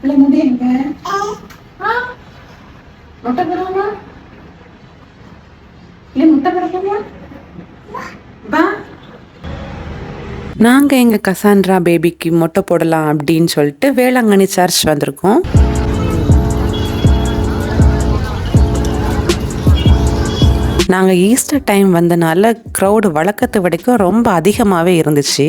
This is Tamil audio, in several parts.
இல்லை முடியுங்க. முட்டை போடுவோமா? இல்லை முட்டை போடுவோமா? வா. நாங்கள் எங்கள் கசாண்ட்ரா பேபிக்கு மொட்டை போடலாம் அப்படின்னு சொல்லிட்டு வேளாங்கண்ணி சர்ச் வந்திருக்கோம். நாங்கள் ஈஸ்டர் டைம் வந்தனால க்ரௌடு வழக்கத்தை விடைக்கும் ரொம்ப அதிகமாகவே இருந்துச்சு.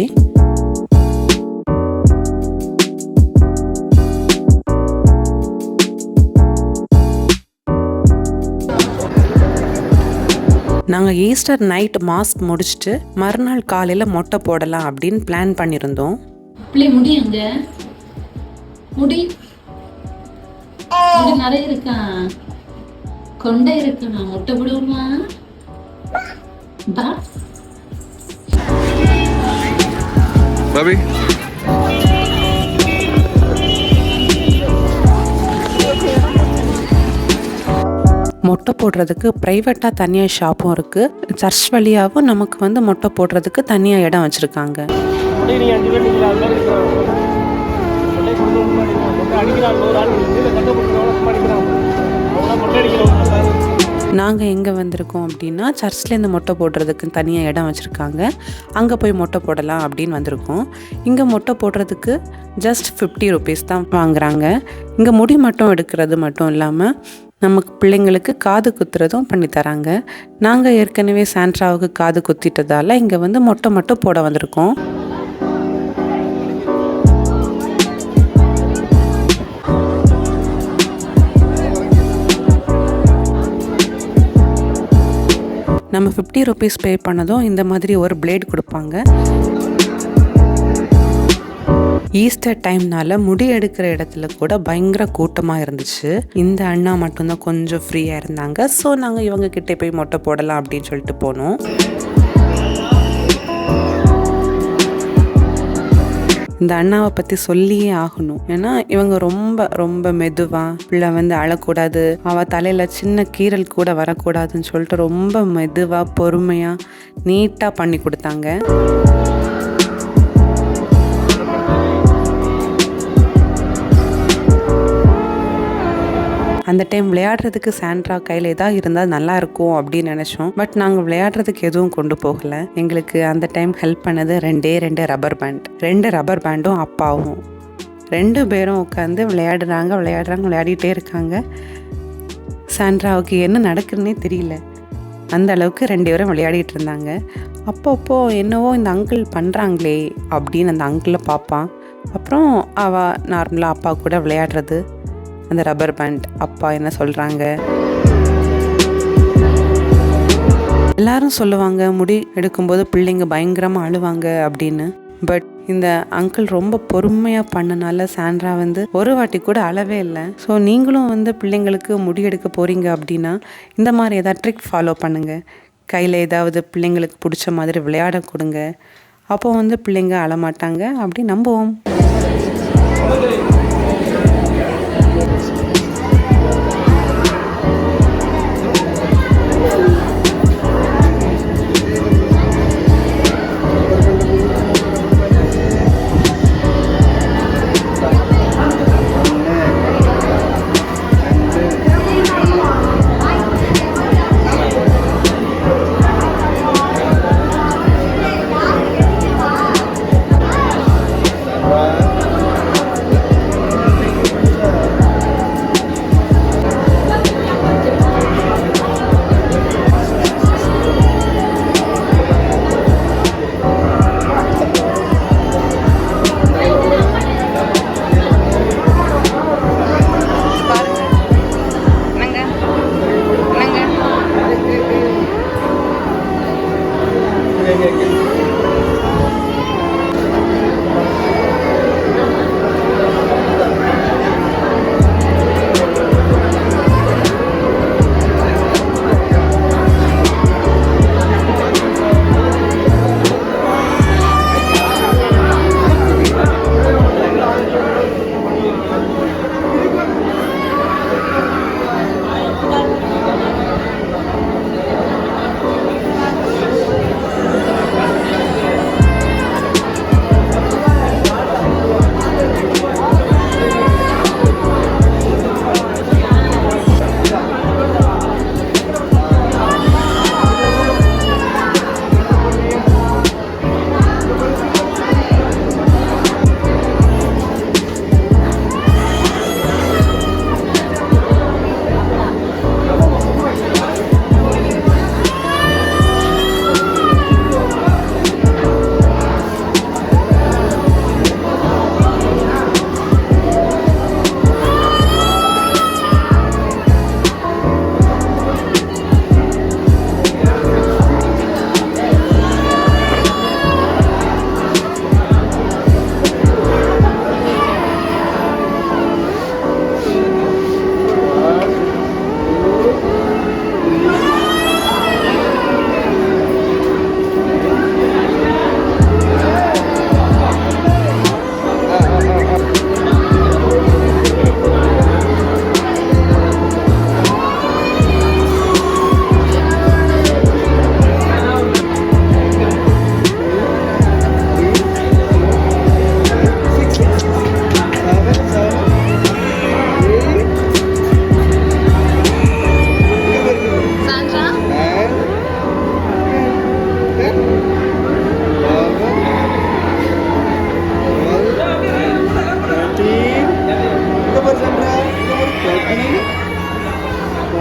நாங்கள் ஈஸ்டர் நைட் மாஸ்க் முடிச்சுட்டு மறுநாள் காலையில் மொட்டை போடலாம் அப்படின்னு பிளான் பண்ணியிருந்தோம். பிள்ளை முடியுங்க. முடி நிறைய இருக்கா, கொண்டை இருக்கு. நான் முட்டை போடுவோமா? பாபி மொட்டை போடுறதுக்கு ப்ரைவேட்டாக தனியாக ஷாப்பும் இருக்குது. சர்ச் வழியாகவும் நமக்கு வந்து மொட்டை போடுறதுக்கு தனியாக இடம் வச்சுருக்காங்க. நாங்கள் எங்கே வந்திருக்கோம் அப்படின்னா சர்ச்லேருந்து மொட்டை போடுறதுக்கு தனியாக இடம் வச்சுருக்காங்க. அங்கே போய் மொட்டை போடலாம் அப்படின்னு வந்திருக்கோம். இங்கே மொட்டை போடுறதுக்கு ஜஸ்ட் 50 rupees தான் வாங்குறாங்க. இங்கே முடி மட்டும் எடுக்கிறது மட்டும் இல்லாமல் நமக்கு பிள்ளைங்களுக்கு காது குத்துறதும் பண்ணித்தராங்க. நாங்கள் ஏற்கனவே சாண்ட்ராவுக்கு காது குத்திட்டதால் இங்கே வந்து மொட்டை மட்டும் போட வந்திருக்கோம். நம்ம 50 rupees பே பண்ணதும் இந்த மாதிரி ஒரு பிளேட் கொடுப்பாங்க. ஈஸ்டர் டைம்னால முடி எடுக்கிற இடத்துல கூட பயங்கர கூட்டமாக இருந்துச்சு. இந்த அண்ணா மட்டும்தான் கொஞ்சம் ஃப்ரீயாக இருந்தாங்க. ஸோ நாங்கள் இவங்க கிட்டே போய் மொட்டை போடலாம் அப்படின்னு சொல்லிட்டு போனோம். இந்த அண்ணாவை பற்றி சொல்லியே ஆகணும். ஏன்னா இவங்க ரொம்ப ரொம்ப மெதுவாக, பிள்ளை வந்து அழக்கூடாது, அவள் தலையில் சின்ன கீரல் கூட வரக்கூடாதுன்னு சொல்லிட்டு ரொம்ப மெதுவாக பொறுமையாக நீட்டாக பண்ணி கொடுத்தாங்க. அந்த டைம் விளையாடுறதுக்கு சாண்ட்ரா கையில் ஏதாவது இருந்தால் நல்லா இருக்கும் அப்படின்னு நினச்சோம். பட் நாங்கள் விளையாடுறதுக்கு எதுவும் கொண்டு போகலை. எங்களுக்கு அந்த டைம் ஹெல்ப் பண்ணது 2 ரப்பர் பேண்ட். 2 ரப்பர் பேண்டும் அப்பாவும் 2 பேரும் உட்காந்து விளையாடிட்டே இருக்காங்க. சாண்ட்ராவுக்கு என்ன நடக்குதுன்னே தெரியல. அந்த அளவுக்கு 2 பேரும் விளையாடிட்டு இருந்தாங்க. அப்பப்போ என்னவோ இந்த அங்கிள் பண்ணுறாங்களே அப்படின்னு அந்த அங்கிளை பார்ப்பான். அப்புறம் அவள் நார்மலாக அப்பா கூட விளையாடுறது, அந்த ரப்பர் பேண்ட் அப்பா என்ன சொல்கிறாங்க. எல்லாரும் சொல்லுவாங்க முடி எடுக்கும்போது பிள்ளைங்க பயங்கரமாக அழுவாங்க அப்படின்னு. பட் இந்த அங்கிள் ரொம்ப பொறுமையாக பண்ணனால சாண்ட்ரா வந்து ஒரு வாட்டி கூட அழவே இல்லை. ஸோ நீங்களும் வந்து பிள்ளைங்களுக்கு முடி எடுக்க போகிறீங்க அப்படின்னா இந்த மாதிரி ஏதாவது ட்ரிக் ஃபாலோ பண்ணுங்கள். கையில் ஏதாவது பிள்ளைங்களுக்கு பிடிச்ச மாதிரி விளையாட கொடுங்க. அப்போ வந்து பிள்ளைங்க அழமாட்டாங்க அப்படி நம்புவோம்.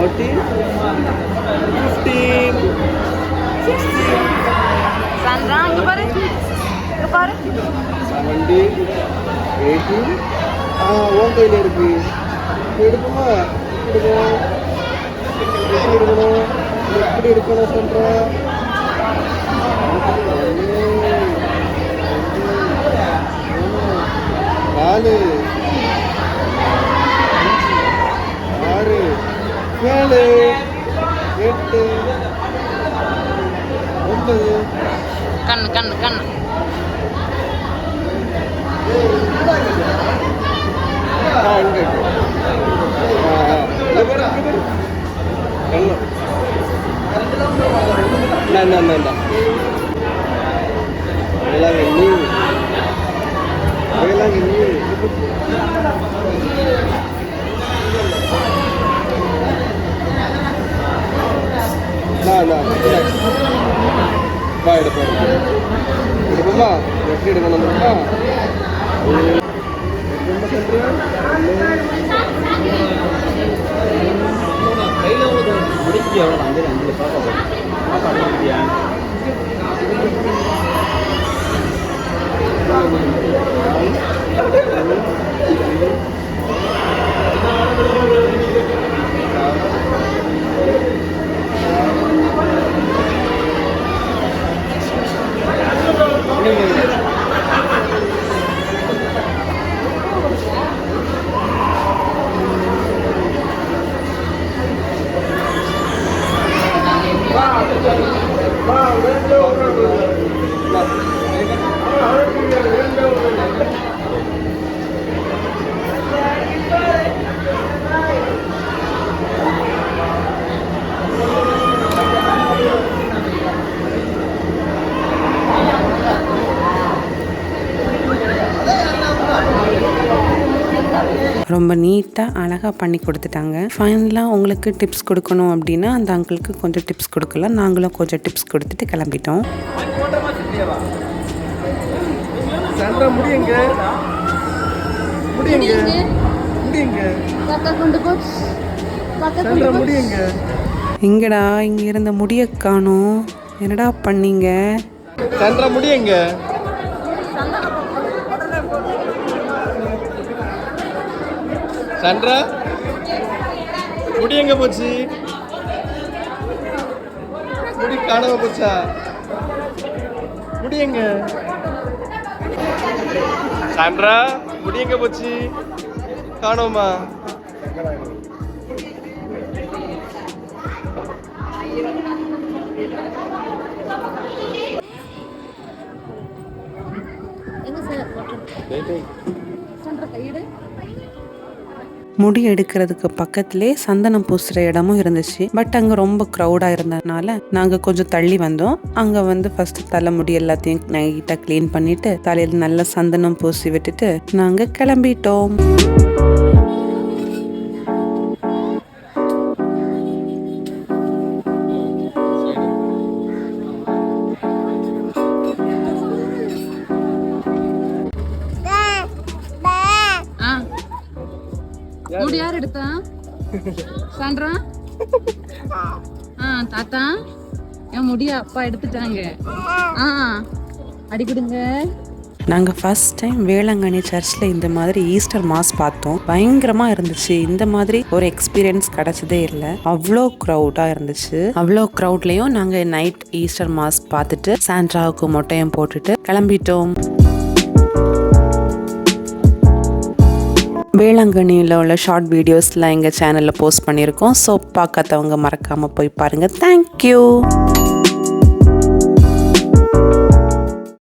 14, 15, 16, Sandra, இங்க பாரு. 17, 18. உன் கையில் இருக்கு. எடுக்குமா? எடுக்கணும். எப்படி எடுக்கணும்? எப்படி எடுக்கணும் சொல்ற? 4, 6, 7, 8, 9. கண்ணு. இங்கே இருக்கு. வேளாங்கண்ணி எடுப்போமா? எப்படி எடுக்கணும் தெரியுமா? ரொம்ப நீட்டாக அழகாக பண்ணி கொடுத்துட்டாங்க. ஃபைனலாக உங்களுக்கு டிப்ஸ் கொடுக்கணும் அப்படின்னா அந்த அங்கிளுக்கு கொஞ்சம் டிப்ஸ் கொடுக்கலாம். நாங்களும் கொஞ்சம் டிப்ஸ் கொடுத்துட்டு கிளம்பிட்டோம். எங்கடா இங்க இருந்த முடிய காணோம். என்னடா பண்ணீங்க? சந்திரா முடியுங்க. சந்திரா முடி எங்க போச்சு? முடி காணாம போச்சா? முடி எங்க? சந்திரா முடி எங்க போச்சு? காணோமா? முடி எடுக்கிறதுக்கு பக்கத்திலே சந்தனம் பூசுகிற இடமும் இருந்துச்சு. பட் அங்கே ரொம்ப க்ரௌடாக இருந்ததுனால நாங்கள் கொஞ்சம் தள்ளி வந்தோம். அங்கே வந்து ஃபஸ்ட்டு தலைமுடி எல்லாத்தையும் நைட்டாக க்ளீன் பண்ணிவிட்டு தலையில் நல்லா சந்தனம் பூசி விட்டுட்டு நாங்கள் கிளம்பிட்டோம். முடி யார் எடுத்தா? சாண்ட்ரா? தாத்தா என் முடிய அப்பா எடுத்துட்டாங்க. அடிக்கிடுங்க. நாங்கள் ஃபர்ஸ்ட் டைம் வேளாங்கண்ணி சர்ச்சில் இந்த மாதிரி ஈஸ்டர் மாஸ் பார்த்தோம். பயங்கரமாக இருந்துச்சு. இந்த மாதிரி ஒரு எக்ஸ்பீரியன்ஸ் கிடைச்சதே இல்லை. அவ்வளோ க்ரௌடாக இருந்துச்சு. அவ்வளோ க்ரௌட்லேயும் நாங்கள் நைட் ஈஸ்டர் மாஸ் பார்த்துட்டு சாண்ட்ராவுக்கு மொட்டையும் போட்டுட்டு கிளம்பிட்டோம். வேளாங்கண்ணியில் உள்ள ஷார்ட் வீடியோஸ்லாம் எங்கள் சேனலில் போஸ்ட் பண்ணியிருக்கோம். ஸோ பார்க்காதவங்க மறக்காமல் போய் பாருங்கள். தேங்க்யூ.